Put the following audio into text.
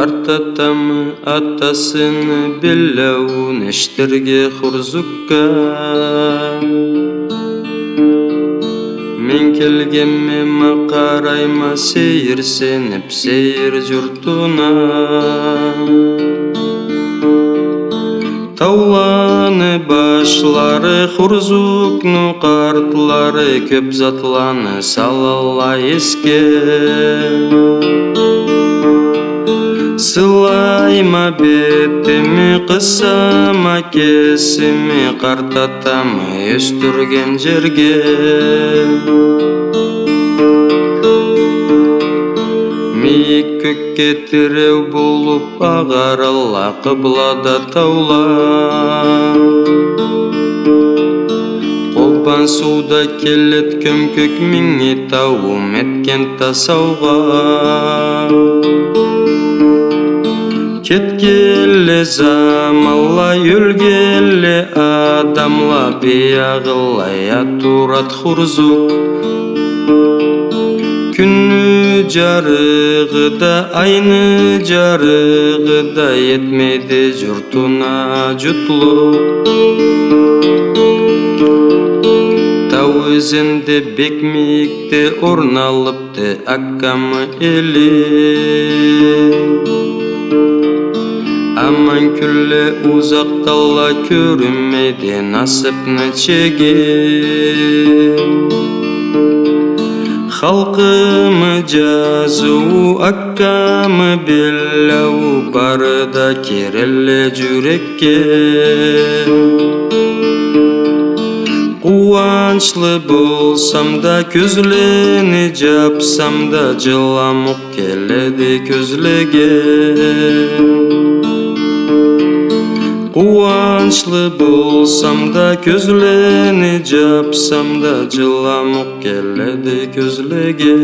Артатамы атасыны белләу нәштерге хурзукка. Мен келгемме мақарайма сейірсеніп сейір жұртуна. Тауланы башлары хурзукну қартлары көп затланы салала еске. Сылайма бетіме қысама кесіме қартатамы өстірген жерге. Мейік көкке тереу болып ағарала қыблада таула. Қобан суда келет көмкөк меңе тауым еткен тасауға. Кеткелі замалай өлгелі адамла бияғылай атурат хурзук. Күні жарығыда, айны жарығыда етмеді жұртуна жұтлу. Тау өзенде бекмекте орналыпты аккамы елі. Аман күлі ұзақтала көрінмейді насыпны чеге. Халқымы жазу аккамы белләу барыда керелі жүрекке. Қуанчлы болсам да көзлені жапсам да жыламық келеді көзлеге. Қуанчлы болсам да көзлені жапсам да жыламық келеді көзлеге.